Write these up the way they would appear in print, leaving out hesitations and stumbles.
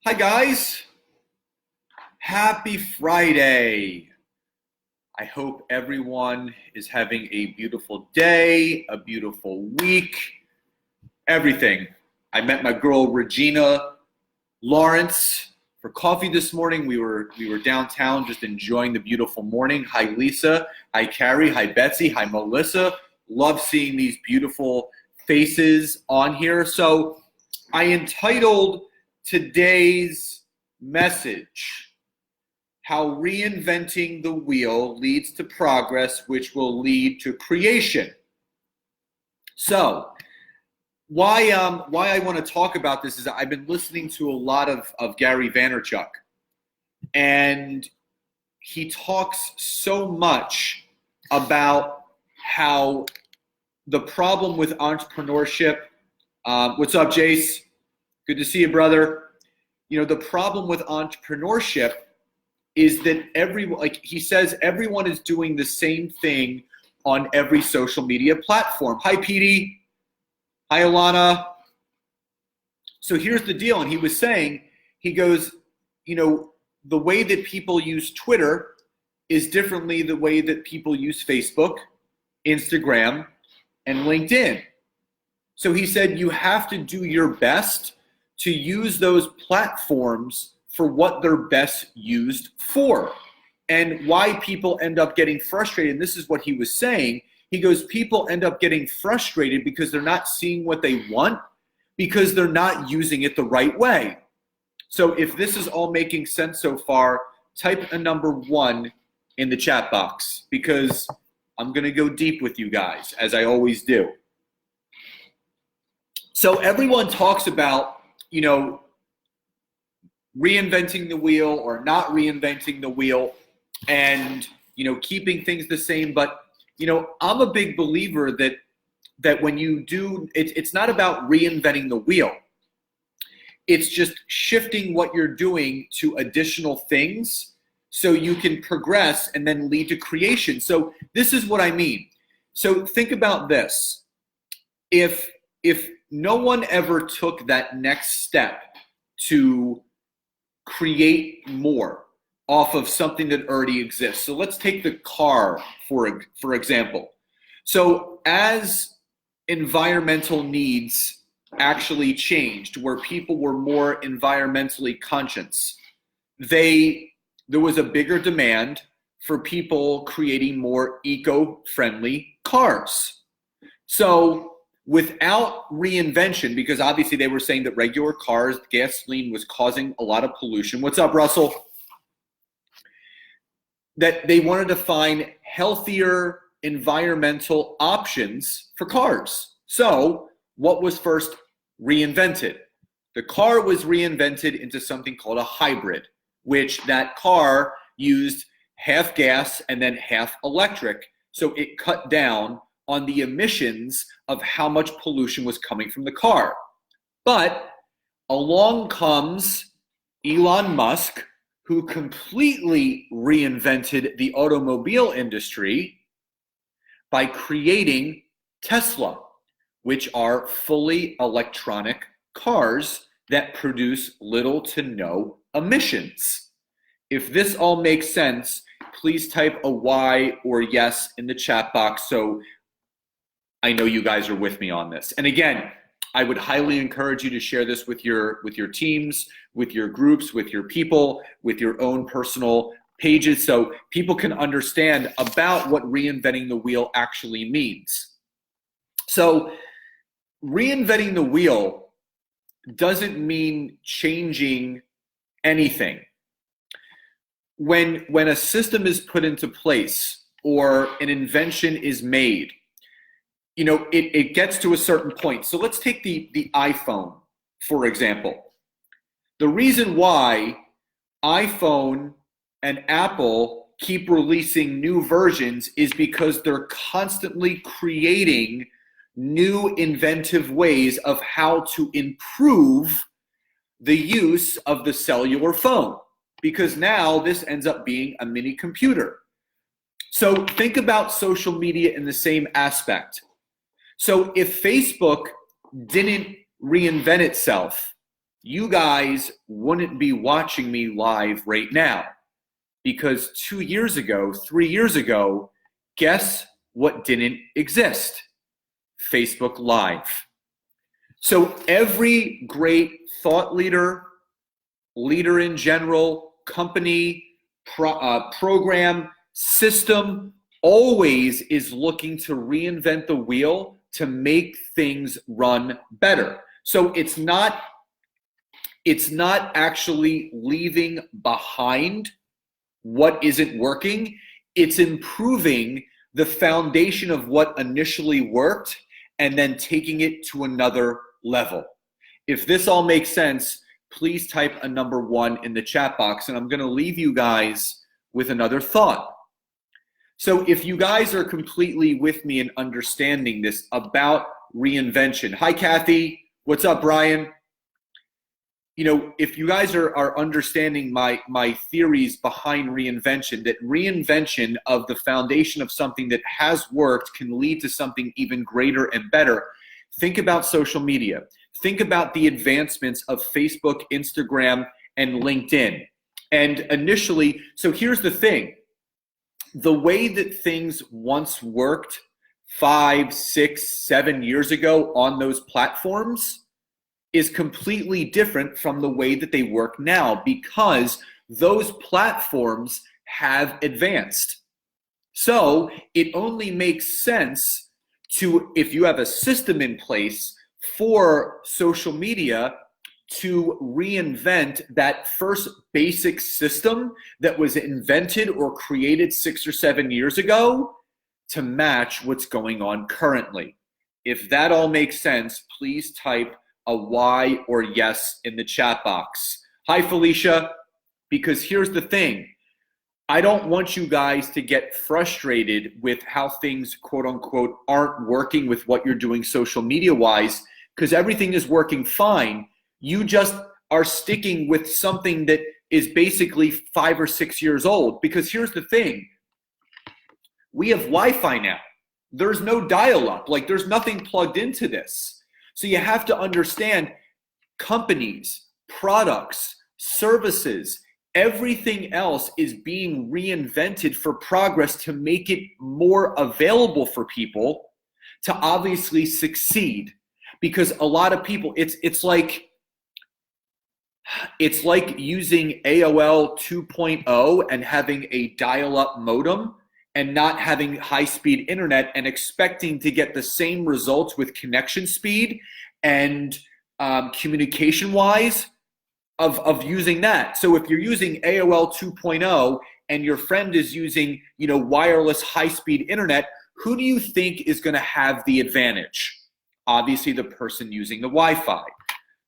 Hi guys, happy Friday. I hope everyone is having a beautiful day, a beautiful week, everything. I met my girl Regina Lawrence for coffee this morning. We were downtown just enjoying the beautiful morning. Hi Lisa, hi Carrie, hi Betsy, hi Melissa. Love seeing these beautiful faces on here. So I entitled today's message, How Reinventing the Wheel Leads to Progress, which will lead to creation. So, why I want to talk about this is I've been listening to a lot of Gary Vaynerchuk, and he talks so much about how the problem with entrepreneurship. What's up, Jace? Good to see you, brother. You know, the problem with entrepreneurship is that he says, everyone is doing the same thing on every social media platform. Hi, Petey. Hi, Alana. So here's the deal. And he was saying, he goes, you know, the way that people use Twitter is differently the way that people use Facebook, Instagram, and LinkedIn. So he said, you have to do your best to use those platforms for what they're best used for. And why people end up getting frustrated, and this is what he was saying, he goes, people end up getting frustrated because they're not seeing what they want, because they're not using it the right way. So if this is all making sense so far, type a number 1 in the chat box, because I'm gonna go deep with you guys, as I always do. So everyone talks about, you know, reinventing the wheel or not reinventing the wheel and, you know, keeping things the same. But, you know, I'm a big believer that when you do, it's not about reinventing the wheel. It's just shifting what you're doing to additional things so you can progress and then lead to creation. So this is what I mean. So think about this. If no one ever took that next step to create more off of something that already exists. So let's take the car for example. So as environmental needs actually changed, where people were more environmentally conscious, there was a bigger demand for people creating more eco-friendly cars. So without reinvention, because obviously they were saying that regular cars, gasoline was causing a lot of pollution. What's up, Russell? That they wanted to find healthier environmental options for cars. So what was first reinvented? The car was reinvented into something called a hybrid, which that car used half gas and then half electric. So it cut down on the emissions of how much pollution was coming from the car. But along comes Elon Musk, who completely reinvented the automobile industry by creating Tesla, which are fully electronic cars that produce little to no emissions. If this all makes sense, please type a Y or yes in the chat box so I know you guys are with me on this. And again, I would highly encourage you to share this with your teams, with your groups, with your people, with your own personal pages, so people can understand about what reinventing the wheel actually means. So reinventing the wheel doesn't mean changing anything. When a system is put into place or an invention is made, you know, it gets to a certain point. So let's take the iPhone, for example. The reason why iPhone and Apple keep releasing new versions is because they're constantly creating new inventive ways of how to improve the use of the cellular phone, because now this ends up being a mini computer. So think about social media in the same aspect. So if Facebook didn't reinvent itself you guys wouldn't be watching me live right now. Because 2 years ago, 3 years ago, guess what didn't exist? Facebook Live. So every great thought leader, leader in general, company, program, system, always is looking to reinvent the wheel to make things run better. So it's not actually leaving behind what isn't working. It's improving the foundation of what initially worked and then taking it to another level. If this all makes sense, please type a number 1 in the chat box, and I'm going to leave you guys with another thought. So if you guys are completely with me in understanding this about reinvention. Hi, Kathy. What's up, Brian? You know, if you guys are understanding my theories behind reinvention, that reinvention of the foundation of something that has worked can lead to something even greater and better. Think about social media. Think about the advancements of Facebook, Instagram, and LinkedIn. And initially, so here's the thing. The way that things once worked 5, 6, 7 years ago on those platforms is completely different from the way that they work now, because those platforms have advanced. So it only makes sense to, if you have a system in place for social media, to reinvent that first basic system that was invented or created 6 or 7 years ago to match what's going on currently. If that all makes sense, please type a Y or yes in the chat box. Hi, Felicia, because here's the thing. I don't want you guys to get frustrated with how things, quote unquote, aren't working with what you're doing social media wise, because everything is working fine. You just are sticking with something that is basically 5 or 6 years old. Because here's the thing. We have Wi-Fi now. There's no dial-up. Like, there's nothing plugged into this. So you have to understand companies, products, services, everything else is being reinvented for progress to make it more available for people to obviously succeed. Because a lot of people, it's like using AOL 2.0 and having a dial-up modem and not having high-speed internet and expecting to get the same results with connection speed and communication-wise of using that. So if you're using AOL 2.0 and your friend is using, wireless high-speed internet, who do you think is going to have the advantage? Obviously, the person using the Wi-Fi.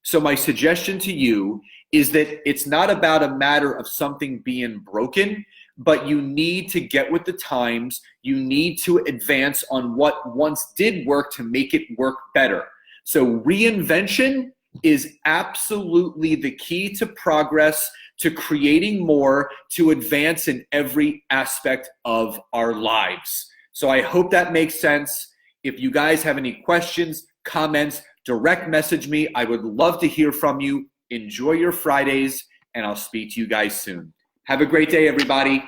So my suggestion to you is that it's not about a matter of something being broken, but you need to get with the times. You need to advance on what once did work to make it work better. So reinvention is absolutely the key to progress, to creating more, to advance in every aspect of our lives. So I hope that makes sense. If you guys have any questions, comments, direct message me. I would love to hear from you. Enjoy your Fridays, and I'll speak to you guys soon. Have a great day, everybody.